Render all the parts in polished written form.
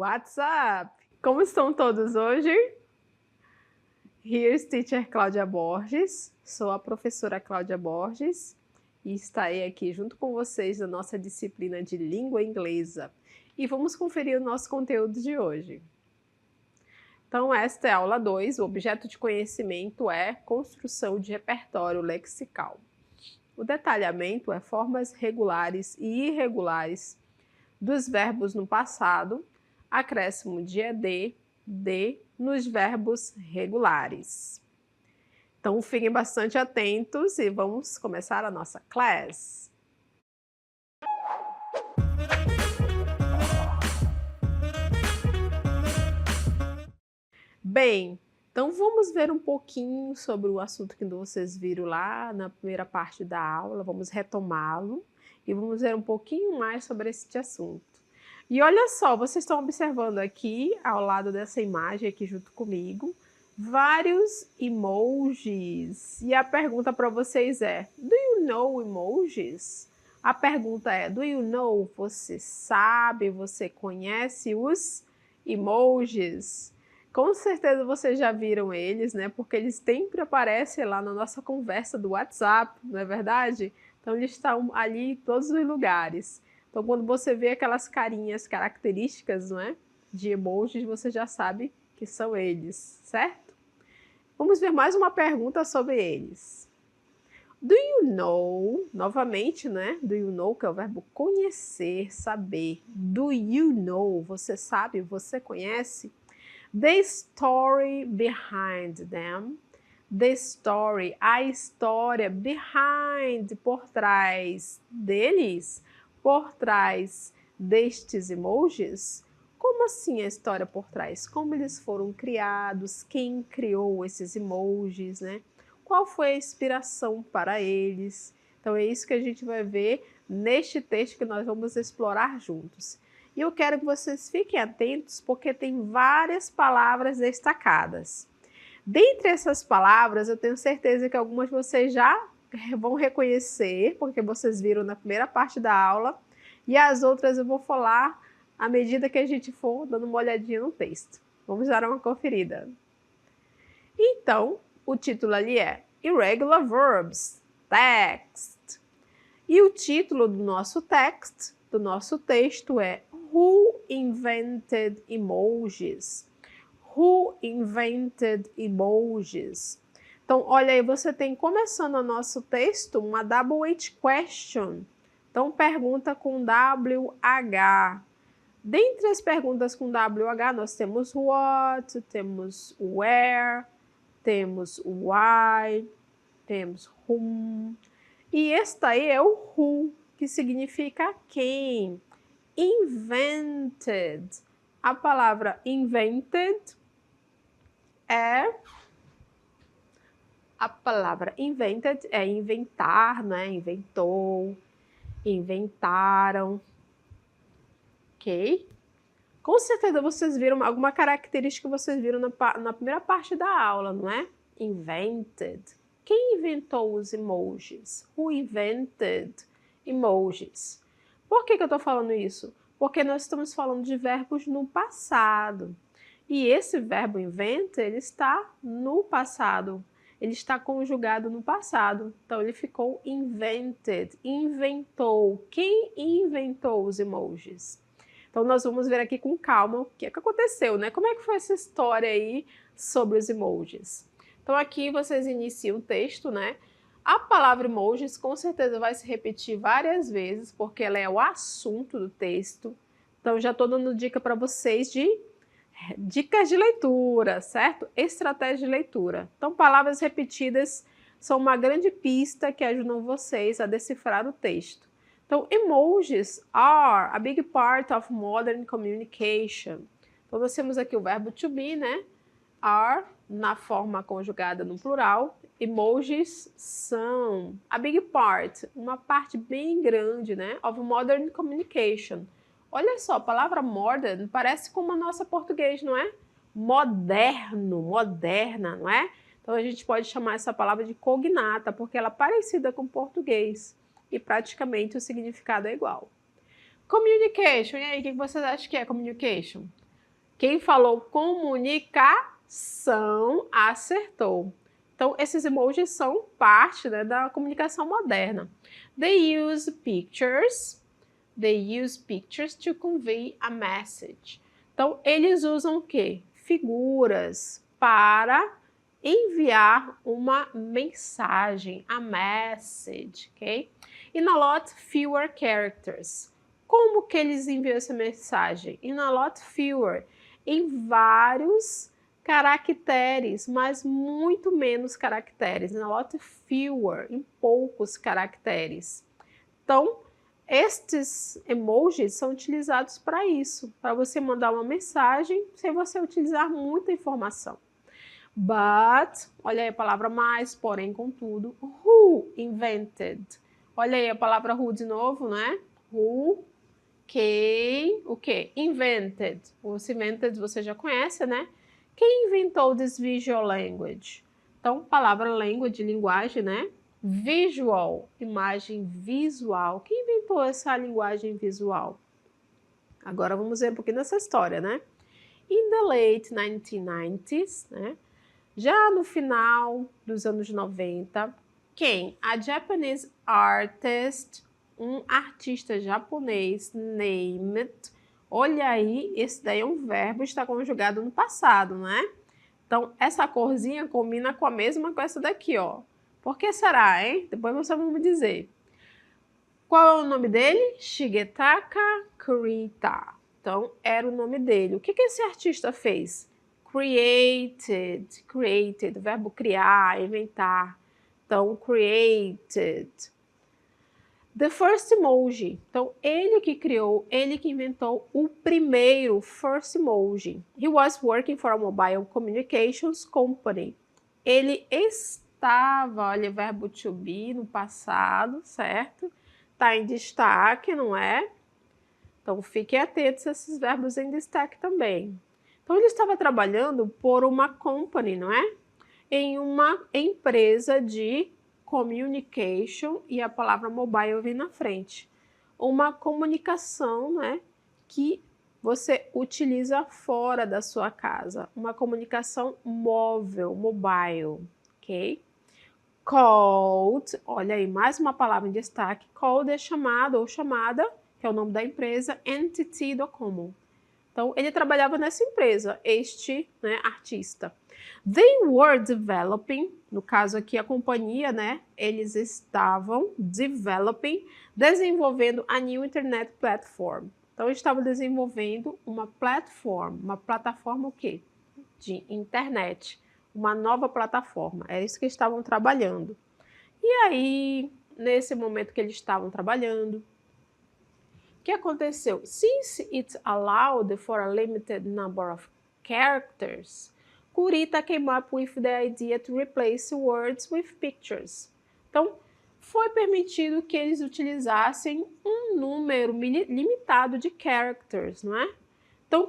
What's up? Como estão todos hoje? Here's Teacher Cláudia Borges. Sou a professora Cláudia Borges e estarei aqui junto com vocês na nossa disciplina de língua inglesa. E vamos conferir o nosso conteúdo de hoje. Então, esta é a aula 2. O objeto de conhecimento é construção de repertório lexical. O detalhamento é formas regulares e irregulares dos verbos no passado, acréscimo de ed, de, nos verbos regulares. Então, fiquem bastante atentos e vamos começar a nossa classe. Bem, então vamos ver um pouquinho sobre o assunto que vocês viram lá na primeira parte da aula, vamos retomá-lo e vamos ver um pouquinho mais sobre este assunto. E olha só, vocês estão observando aqui, ao lado dessa imagem aqui junto comigo, vários emojis. E a pergunta para vocês é, do you know emojis? A pergunta é, do you know? Você sabe, você conhece os emojis? Com certeza vocês já viram eles, né? Porque eles sempre aparecem lá na nossa conversa do WhatsApp, não é verdade? Então eles estão ali em todos os lugares. Então quando você vê aquelas carinhas características, não é? De emojis, você já sabe que são eles, certo? Vamos ver mais uma pergunta sobre eles. Do you know, novamente, né? Do you know, que é o verbo conhecer, saber. Do you know, você sabe, você conhece? The story behind them. The story, a história, behind, por trás deles, por trás destes emojis. Como assim a história por trás? Como eles foram criados? Quem criou esses emojis, né? Qual foi a inspiração para eles? Então é isso que a gente vai ver neste texto que nós vamos explorar juntos. E eu quero que vocês fiquem atentos porque tem várias palavras destacadas. Dentre essas palavras, eu tenho certeza que algumas vocês já vão reconhecer, porque vocês viram na primeira parte da aula, e as outras eu vou falar à medida que a gente for dando uma olhadinha no texto. Vamos dar uma conferida. Então, o título ali é Irregular Verbs, Text. E o título do nosso texto é Who Invented Emojis? Who invented emojis? Então, olha aí, você tem, começando o nosso texto, uma WH question. Então, pergunta com WH. Dentre as perguntas com WH, nós temos what, temos where, temos why, temos whom. E esta aí é o who, que significa quem. Invented. A palavra invented é inventar, né? Inventou, inventaram, ok? Com certeza vocês viram alguma característica que vocês viram na primeira parte da aula, não é? Invented. Quem inventou os emojis? Who invented emojis? Por que eu estou falando isso? Porque nós estamos falando de verbos no passado. E esse verbo invent, ele está no passado. Ele está conjugado no passado. Então, ele ficou invented, inventou. Quem inventou os emojis? Então, nós vamos ver aqui com calma o que é que aconteceu, né? Como é que foi essa história aí sobre os emojis? Então, aqui vocês iniciam o texto, né? A palavra emojis com certeza vai se repetir várias vezes, porque ela é o assunto do texto. Então, já estou dando dica para vocês de dicas de leitura, certo? Estratégia de leitura. Então, palavras repetidas são uma grande pista que ajudam vocês a decifrar o texto. Então, emojis are a big part of modern communication. Então, nós temos aqui o verbo to be, né? Are, na forma conjugada no plural. Emojis são a big part, uma parte bem grande, né? Of modern communication. Olha só, a palavra modern parece com a nossa português, não é? Moderno, moderna, não é? Então a gente pode chamar essa palavra de cognata, porque ela é parecida com o português e praticamente o significado é igual. Communication, e aí, o que vocês acham que é communication? Quem falou comunicação acertou. Então, esses emojis são parte, né, da comunicação moderna. They use pictures to convey a message. Então, eles usam o quê? Figuras para enviar uma mensagem, a message, ok? In a lot fewer characters. Como que eles enviam essa mensagem? In a lot fewer. Em vários caracteres, mas muito menos caracteres. In a lot fewer, em poucos caracteres. Então, estes emojis são utilizados para isso, para você mandar uma mensagem sem você utilizar muita informação. But, olha aí a palavra mais, porém, contudo, who invented? Olha aí a palavra who de novo, né? Who, quem, o quê? Invented. Os invented você já conhece, né? Quem inventou this visual language? Então, palavra language, linguagem, né? Visual, imagem visual. Quem inventou essa linguagem visual? Agora vamos ver um pouquinho dessa história, né? In the late 1990s, né? Já no final dos anos 90, quem? A Japanese artist, um artista japonês, named, olha aí, esse daí é um verbo, está conjugado no passado, né? Então, essa corzinha combina com a mesma com essa daqui, ó. Por que será, hein? Depois você vai me dizer. Qual é o nome dele? Shigetaka Kurita. Então, era o nome dele. O que esse artista fez? Created, verbo criar, inventar. Então, created. The first emoji. Então, ele que criou, ele que inventou o primeiro first emoji. He was working for a mobile communications company. Ele estava, olha, verbo to be no passado, certo? Tá em destaque, não é? Então, fiquem atentos a esses verbos em destaque também. Então, ele estava trabalhando por uma company, não é? Em uma empresa de communication, e a palavra mobile vem na frente. Uma comunicação, né, que você utiliza fora da sua casa. Uma comunicação móvel, mobile, ok? Called, olha aí, mais uma palavra em destaque. Called é chamado ou chamada, que é o nome da empresa, entity do common. Então, ele trabalhava nessa empresa, este, né, artista. They were developing, no caso aqui a companhia, né, eles estavam desenvolvendo a new internet platform. Então, eles estavam desenvolvendo uma plataforma o quê? De internet, uma nova plataforma, é isso que eles estavam trabalhando. E aí, nesse momento que eles estavam trabalhando, o que aconteceu? Since it allowed for a limited number of characters, Kurita came up with the idea to replace words with pictures. Então, foi permitido que eles utilizassem um número limitado de characters, não é? Então,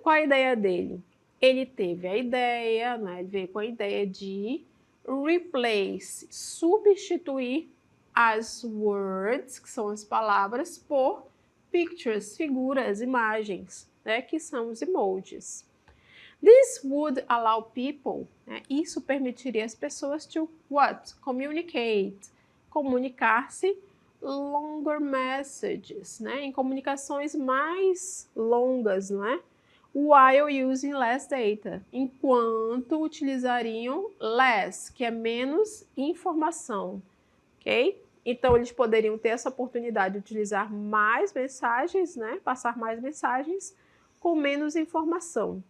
qual a ideia dele? Ele teve a ideia, né? Ele veio com a ideia de replace, substituir as words, que são as palavras, por pictures, figuras, imagens, né, que são os emojis. This would allow people, né, isso permitiria as pessoas to what? Communicate, comunicar-se longer messages, né, em comunicações mais longas, não é? While using less data, enquanto utilizariam less, que é menos informação, ok? Então, eles poderiam ter essa oportunidade de utilizar mais mensagens, né? Passar mais mensagens com menos informação.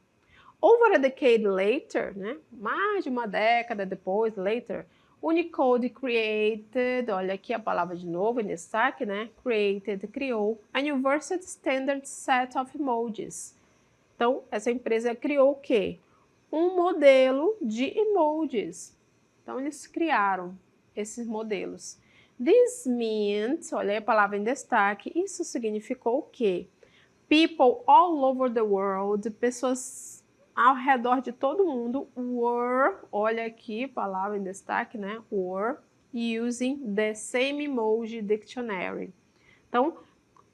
Over a decade later, né? Mais de uma década depois, later, Unicode created, olha aqui a palavra de novo em destaque, né? Created, criou a Universal Standard Set of Emojis. Então, essa empresa criou o quê? Um modelo de emojis. Então, eles criaram esses modelos. This meant, olha aí a palavra em destaque, isso significou o quê? People all over the world, pessoas ao redor de todo mundo, were, olha aqui, palavra em destaque, né? Were using the same emoji dictionary. Então,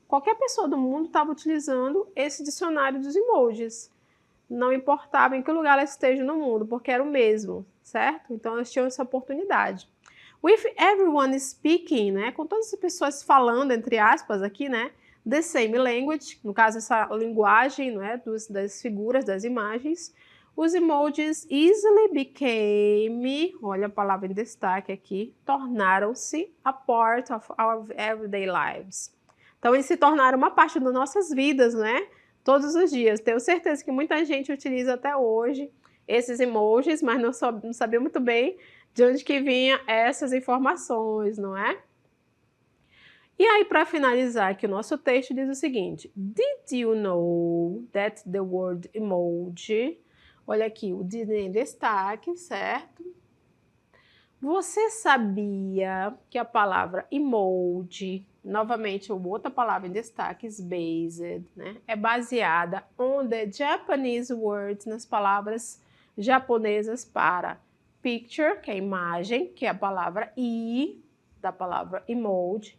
qualquer pessoa do mundo estava utilizando esse dicionário dos emojis. não importava em que lugar elas estejam no mundo, porque era o mesmo, certo? Então, elas tinham essa oportunidade. With everyone speaking, né? Com todas as pessoas falando, entre aspas, aqui, né? The same language, no caso, essa linguagem, né? Das figuras, das imagens. Os emojis easily became, olha a palavra em destaque aqui, tornaram-se a part of our everyday lives. Então, eles se tornaram uma parte das nossas vidas, né? Todos os dias. Tenho certeza que muita gente utiliza até hoje esses emojis, mas não sabia muito bem de onde que vinha essas informações, não é? E aí, para finalizar aqui o nosso texto, diz o seguinte: Did you know that the word emoji... Olha aqui, o did em destaque, certo? Você sabia que a palavra emoji, novamente outra palavra em destaque, is based, né? É baseada on the Japanese words, nas palavras japonesas para picture, que é imagem, que é a palavra i, da palavra emoji,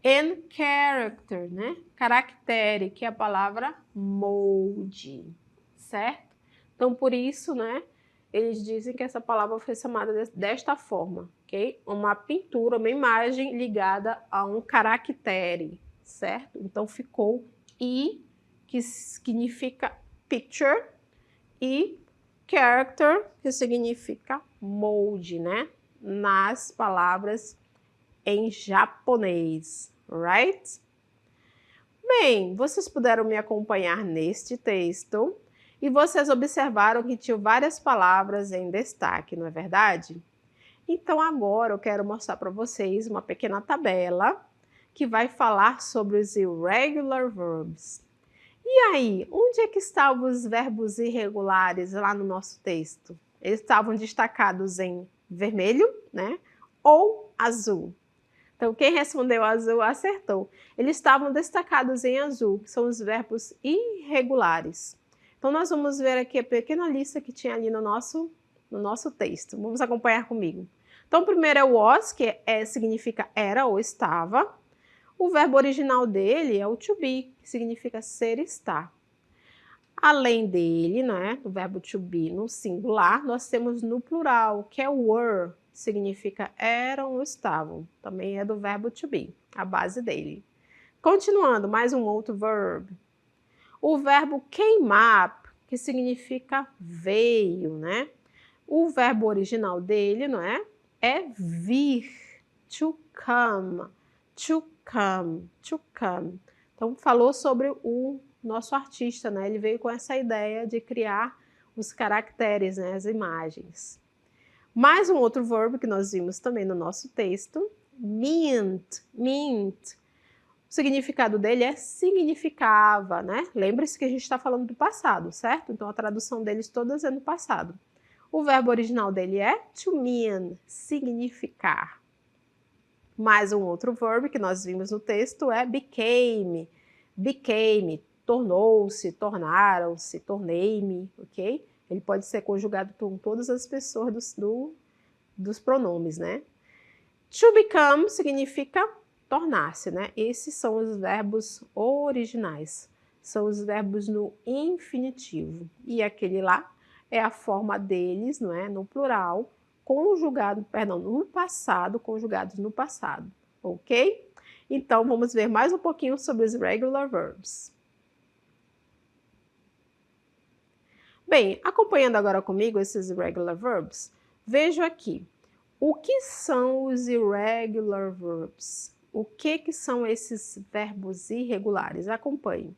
and character, né? Caractere, que é a palavra molde, certo? Então, por isso, né, eles dizem que essa palavra foi chamada desta forma, ok? Uma pintura, uma imagem ligada a um caractere, certo? Então, ficou I, que significa picture, e character, que significa molde, né? Nas palavras em japonês, right? Bem, vocês puderam me acompanhar neste texto e vocês observaram que tinha várias palavras em destaque, não é verdade? Então agora eu quero mostrar para vocês uma pequena tabela que vai falar sobre os irregular verbs. E aí, onde é que estavam os verbos irregulares lá no nosso texto? Eles estavam destacados em vermelho, né? Ou azul? Então, quem respondeu azul acertou. Eles estavam destacados em azul, que são os verbos irregulares. Então, nós vamos ver aqui a pequena lista que tinha ali no nosso texto. Vamos acompanhar comigo. Então, o primeiro é o was, que significa era ou estava. O verbo original dele é o to be, que significa ser, estar. Além dele, né, do verbo to be no singular, nós temos no plural, que é o were, que significa eram ou estavam. Também é do verbo to be, a base dele. Continuando, mais um outro verbo. O verbo came up, que significa veio, né? O verbo original dele, não é? É vir, to come, to come, to come. Então, falou sobre o nosso artista, né? Ele veio com essa ideia de criar os caracteres, né? As imagens. Mais um outro verbo que nós vimos também no nosso texto, mint, mint. O significado dele é significava, né? Lembre-se que a gente está falando do passado, certo? Então, a tradução deles todas é no passado. O verbo original dele é to mean, significar. Mais um outro verbo que nós vimos no texto é became, became, tornou-se, tornaram-se, tornei-me, ok? Ele pode ser conjugado com todas as pessoas dos pronomes, né? To become significa tornar-se, né? Esses são os verbos originais, são os verbos no infinitivo. E aquele lá é a forma deles, não é? No plural, no passado, conjugados no passado, ok? Então, vamos ver mais um pouquinho sobre os regular verbs. Bem, acompanhando agora comigo esses irregular verbs, vejo aqui. O que são os irregular verbs? O que são esses verbos irregulares? Acompanhe.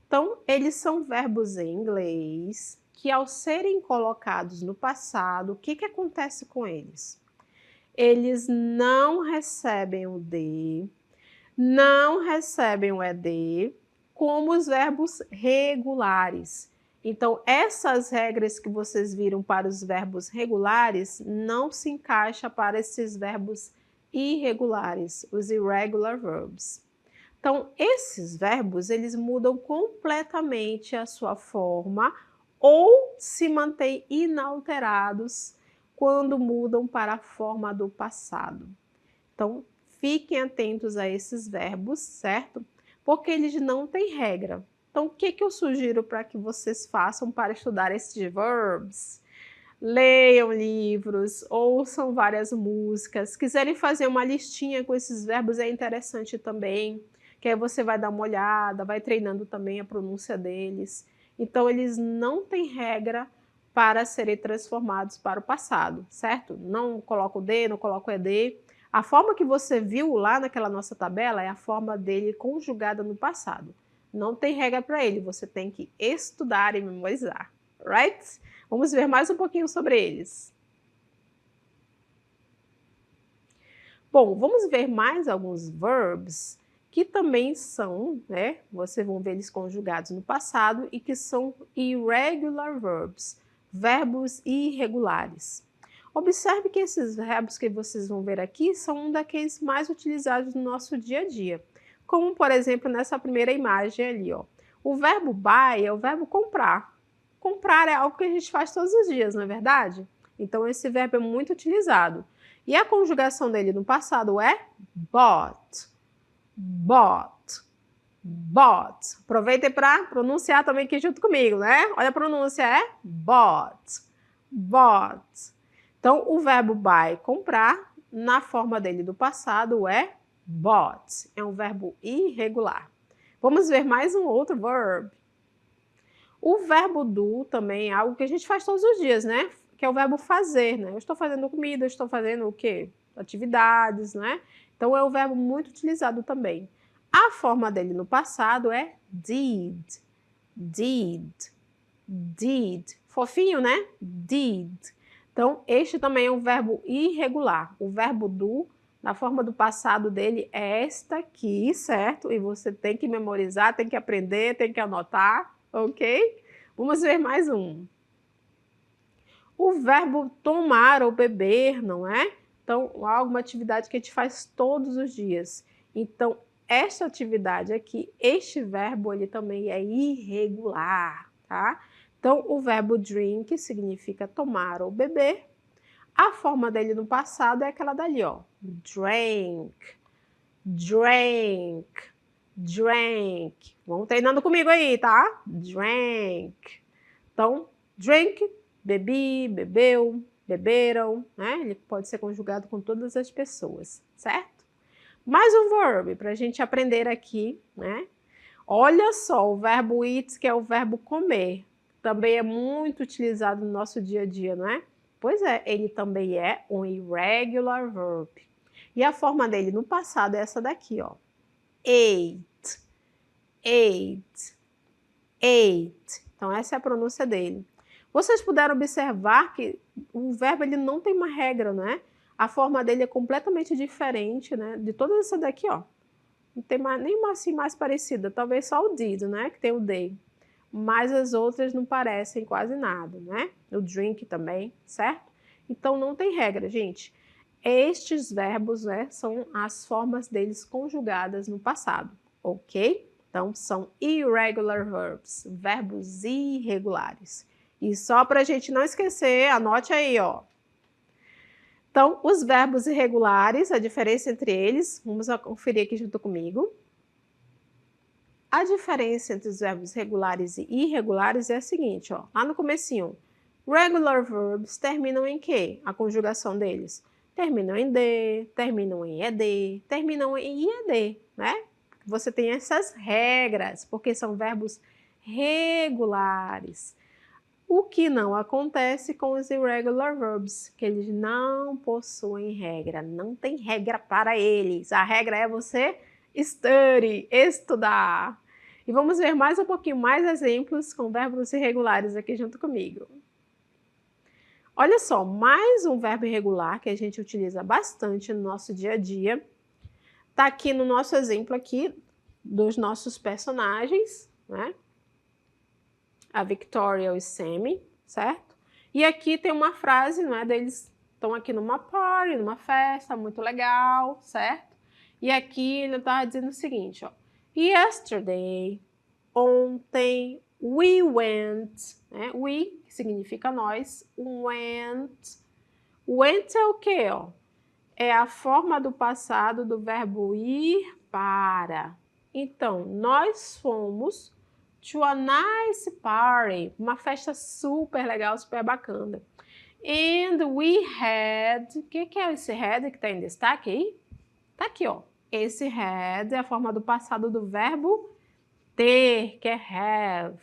Então, eles são verbos em inglês que, ao serem colocados no passado, o que acontece com eles? Eles não recebem o de, não recebem o ed, como os verbos regulares. Então, essas regras que vocês viram para os verbos regulares não se encaixa para esses verbos irregulares, os irregular verbs. Então, esses verbos, eles mudam completamente a sua forma ou se mantêm inalterados quando mudam para a forma do passado. Então, fiquem atentos a esses verbos, certo? Porque eles não têm regra. Então, o que eu sugiro para que vocês façam para estudar esses verbs? Leiam livros, ouçam várias músicas. Quiserem fazer uma listinha com esses verbos é interessante também, que aí você vai dar uma olhada, vai treinando também a pronúncia deles. Então, eles não têm regra para serem transformados para o passado, certo? Não coloca o D, não coloca o ED. A forma que você viu lá naquela nossa tabela é a forma dele conjugada no passado. Não tem regra para ele, você tem que estudar e memorizar, right? Vamos ver mais um pouquinho sobre eles. Bom, vamos ver mais alguns verbs que também são, né? Vocês vão ver eles conjugados no passado e que são irregular verbs, verbos irregulares. Observe que esses verbos que vocês vão ver aqui são um daqueles mais utilizados no nosso dia a dia. Como, por exemplo, nessa primeira imagem ali, ó. O verbo buy é o verbo comprar. Comprar é algo que a gente faz todos os dias, não é verdade? Então, esse verbo é muito utilizado. E a conjugação dele no passado é bought, bought, bought. Aproveitem para pronunciar também aqui junto comigo, né? Olha a pronúncia, é bought, bought. Então, o verbo buy, comprar, na forma dele do passado é bought. É um verbo irregular. Vamos ver mais um outro verbo. O verbo do também é algo que a gente faz todos os dias, né? Que é o verbo fazer, né? Eu estou fazendo comida, eu estou fazendo o quê? Atividades, né? Então, é um verbo muito utilizado também. A forma dele no passado é did, did, did. Fofinho, né? Did. Então, este também é um verbo irregular. O verbo do, na forma do passado dele, é esta aqui, certo? E você tem que memorizar, tem que aprender, tem que anotar, ok? Vamos ver mais um. O verbo tomar ou beber, não é? Então, alguma atividade que a gente faz todos os dias. Então, esta atividade aqui, este verbo, ele também é irregular, tá? Então, o verbo drink significa tomar ou beber. A forma dele no passado é aquela dali, ó. Drank, drank, drank. Vamos treinando comigo aí, tá? Drank. Então, drink, bebi, bebeu, beberam, né? Ele pode ser conjugado com todas as pessoas, certo? Mais um verbo para a gente aprender aqui, né? Olha só, o verbo eat, que é o verbo comer, também é muito utilizado no nosso dia a dia, não é? Pois é, ele também é um irregular verb. E a forma dele no passado é essa daqui, ó. Ate, ate, ate. Então, essa é a pronúncia dele. Vocês puderam observar que o verbo ele não tem uma regra, não é? A forma dele é completamente diferente, né? De todas essa daqui, ó. Não tem nenhuma assim mais parecida, talvez só o did, né? Que tem o they. Mas as outras não parecem quase nada, né? O drink também, certo? Então não tem regra, gente. Estes verbos, né, são as formas deles conjugadas no passado, ok? Então são irregular verbs, verbos irregulares. E só para a gente não esquecer, anote aí, ó. Então, os verbos irregulares, a diferença entre eles, vamos conferir aqui junto comigo. A diferença entre os verbos regulares e irregulares é a seguinte, ó, lá no comecinho. Regular verbs terminam em quê? A conjugação deles? Terminam em D, terminam em ED, terminam em IED, né? Você tem essas regras, porque são verbos regulares. O que não acontece com os irregular verbs, que eles não possuem regra, não tem regra para eles. A regra é você estudar. E vamos ver mais um pouquinho mais exemplos com verbos irregulares aqui junto comigo. Olha só, mais um verbo irregular que a gente utiliza bastante no nosso dia a dia. Está aqui no nosso exemplo aqui dos nossos personagens, né? A Victoria e o Sammy, certo? E aqui tem uma frase, não é? Deles estão aqui numa party, numa festa, muito legal, certo? E aqui ele está dizendo o seguinte, ó. Yesterday, ontem, we went, né? We, que significa nós, went. Went é o quê, ó? É a forma do passado do verbo ir para. Então, nós fomos to a nice party, uma festa super legal, super bacana. And we had, o que é esse had que está em destaque aí? Tá aqui, ó. Esse had é a forma do passado do verbo ter, que é have.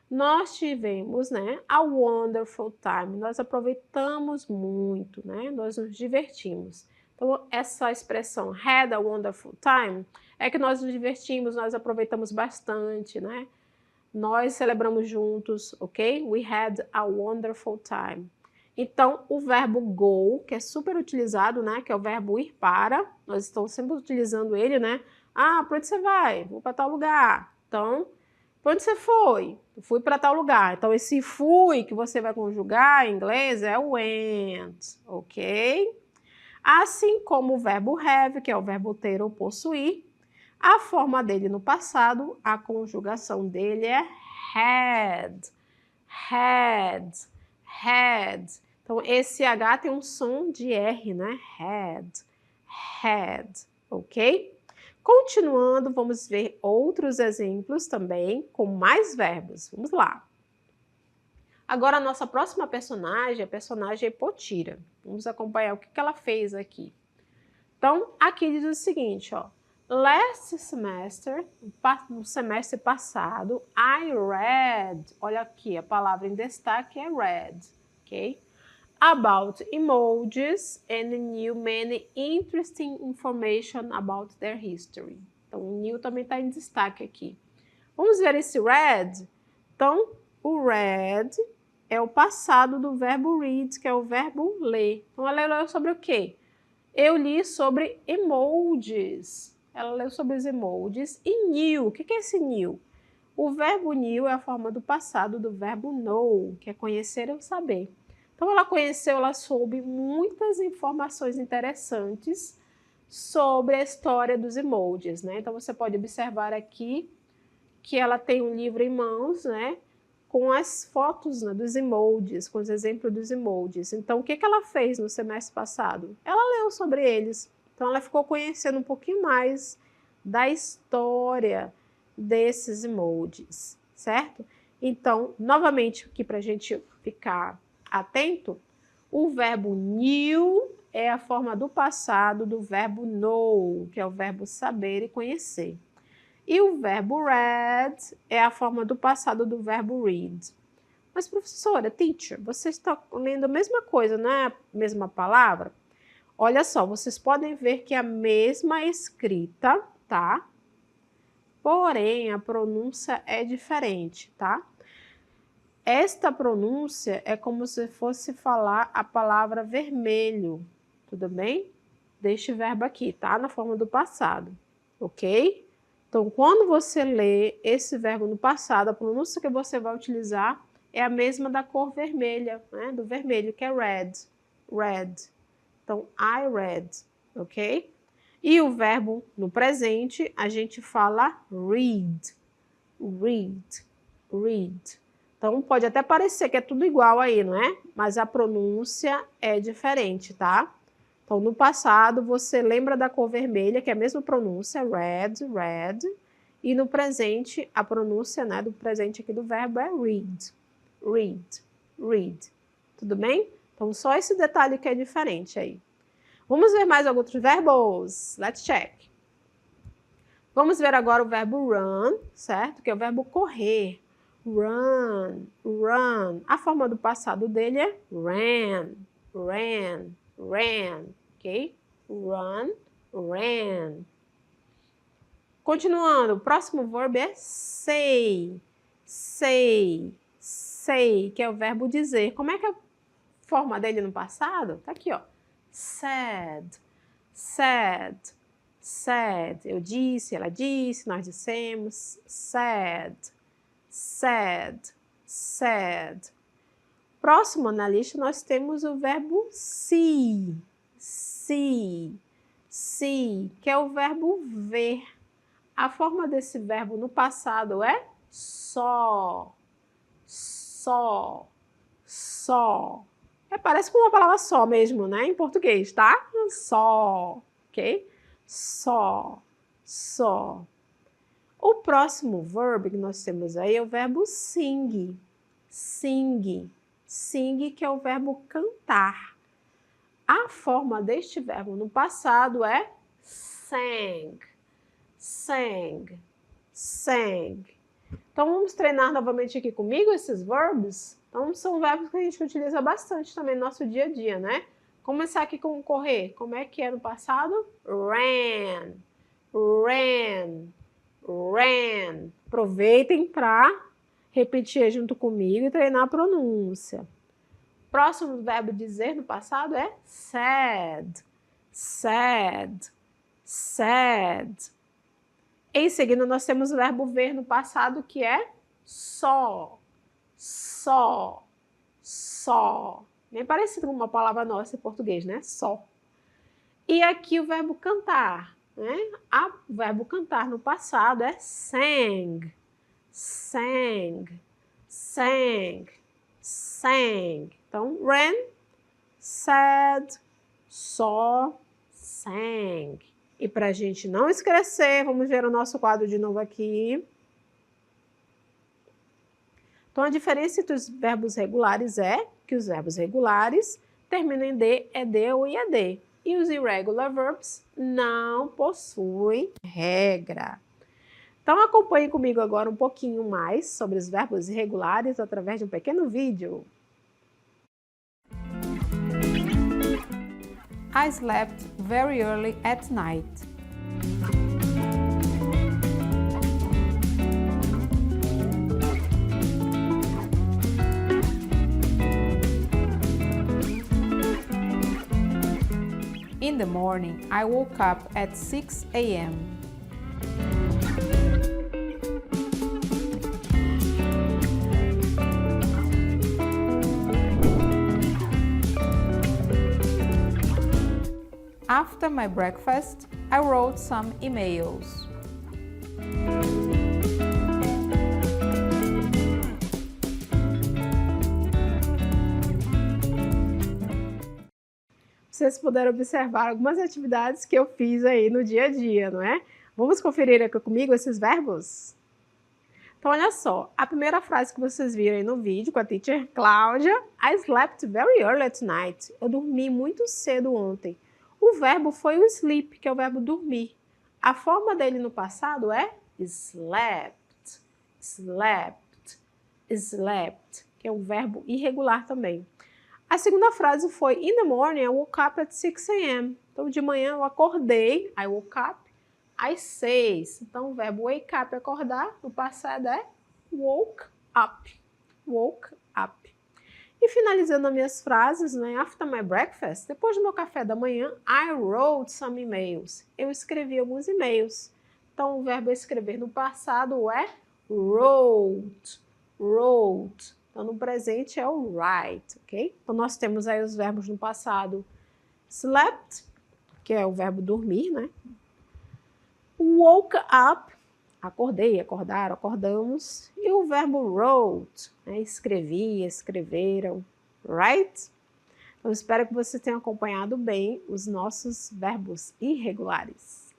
Nós tivemos, né, a wonderful time, nós aproveitamos muito, né, nós nos divertimos. Então, essa expressão had a wonderful time é que nós nos divertimos, nós aproveitamos bastante, né? Nós celebramos juntos, ok? We had a wonderful time. Então, o verbo go, que é super utilizado, né, que é o verbo ir para, nós estamos sempre utilizando ele, né? Ah, para onde você vai? Vou para tal lugar. Então, para onde você foi? Eu fui para tal lugar. Então, esse fui que você vai conjugar em inglês é went, ok? Assim como o verbo have, que é o verbo ter ou possuir, a forma dele no passado, a conjugação dele é had, had, had. Então, esse H tem um som de R, né? Had, ok? Continuando, vamos ver outros exemplos também com mais verbos. Vamos lá. Agora, a nossa próxima personagem é a personagem Potira. Vamos acompanhar o que ela fez aqui. Então, aqui diz o seguinte, ó. Last semester, no semestre passado, I read, olha aqui, a palavra em destaque é read, ok? About emojis and knew many interesting information about their history. Então, o new também está em destaque aqui. Vamos ver esse read? Então, o read é o passado do verbo read, que é o verbo ler. Então, ela leu sobre o quê? Eu li sobre emojis. Ela leu sobre os emojis. E knew, o que é esse knew? O verbo knew é a forma do passado do verbo know, que é conhecer ou saber. Então, ela conheceu, ela soube muitas informações interessantes sobre a história dos emojis, né? Então, você pode observar aqui que ela tem um livro em mãos, né? Com as fotos, né, dos emojis, com os exemplos dos emojis. Então, o que ela fez no semestre passado? Ela leu sobre eles. Então, ela ficou conhecendo um pouquinho mais da história desses emojis, certo? Então, novamente, aqui para a gente ficar atento, o verbo knew é a forma do passado do verbo know, que é o verbo saber e conhecer. E o verbo read é a forma do passado do verbo read. Mas, professora, teacher, você está lendo a mesma coisa, não é a mesma palavra? Olha só, vocês podem ver que é a mesma escrita, tá? Porém, a pronúncia é diferente, tá? Esta pronúncia é como se fosse falar a palavra vermelho, tudo bem? Deste verbo aqui, tá? Na forma do passado, ok? Então, quando você lê esse verbo no passado, a pronúncia que você vai utilizar é a mesma da cor vermelha, né? Do vermelho, que é red, read. Então, I read, ok? E o verbo no presente, a gente fala read, read, read. Então, pode até parecer que é tudo igual aí, não é? Mas a pronúncia é diferente, tá? Então, no passado, você lembra da cor vermelha, que é a mesma pronúncia, red, red. E no presente, a pronúncia, né, do presente aqui do verbo é read, read, read. Tudo bem? Então, só esse detalhe que é diferente aí. Vamos ver mais alguns verbos? Let's check. Vamos ver agora o verbo run, certo? Que é o verbo correr. Run, run. A forma do passado dele é ran, ran, ran, ok? Run, ran. Continuando, o próximo verbo é say, say, say, que é o verbo dizer. Como é que é a forma dele no passado? Tá aqui, ó. Said, said, said. Eu disse, ela disse, nós dissemos. Said, said, said. Próximo na lista nós temos o verbo see, see, see, que é o verbo ver. A forma desse verbo no passado é saw, saw, saw. Parece com uma palavra só mesmo, né? Em português, tá? Saw, ok? Saw, saw. O próximo verbo que nós temos aí é o verbo sing. Sing. Sing, que é o verbo cantar. A forma deste verbo no passado é sang. Sang. Sang. Então, vamos treinar novamente aqui comigo esses verbos? Então, são verbos que a gente utiliza bastante também no nosso dia a dia, né? Começar aqui com correr. Como é que é no passado? Ran. Ran. Ran. Aproveitem para repetir junto comigo e treinar a pronúncia. Próximo verbo dizer no passado é said. Said. Said. Em seguida, nós temos o verbo ver no passado, que é saw. Saw. Saw. Bem parecido com uma palavra nossa em português, né? Só. E aqui o verbo cantar, né? O verbo cantar no passado é sang. Sang. Sang. Sang. Então, ran, said, saw, sang. E para a gente não esquecer, vamos ver o nosso quadro de novo aqui. Então, a diferença entre os verbos regulares é que os verbos regulares terminam em D, ED ou IED. E os irregular verbs não possuem regra. Então, acompanhe comigo agora um pouquinho mais sobre os verbos irregulares através de um pequeno vídeo. I slept very early at night. In the morning, I woke up at 6 a.m. After my breakfast, I wrote some emails. Vocês puderam observar algumas atividades que eu fiz aí no dia a dia, não é? Vamos conferir aqui comigo esses verbos? Então, olha só, a primeira frase que vocês viram aí no vídeo com a teacher Cláudia, I slept very early at night. Eu dormi muito cedo ontem. O verbo foi o sleep, que é o verbo dormir. A forma dele no passado é slept, slept, slept, que é um verbo irregular também. A segunda frase foi in the morning I woke up at 6 a.m. Então, de manhã eu acordei, I woke up, às 6. Então, o verbo wake up, acordar, no passado é woke up, woke up. E finalizando as minhas frases, né? After my breakfast, depois do meu café da manhã, I wrote some emails. Eu escrevi alguns e-mails. Então, o verbo escrever no passado é wrote, wrote. Então, no presente é o write, ok? Então, nós temos aí os verbos no passado. Slept, que é o verbo dormir, né? Woke up, acordei, acordaram, acordamos. E o verbo wrote, né? Escrevi, escreveram, right? Então, espero que vocês tenham acompanhado bem os nossos verbos irregulares.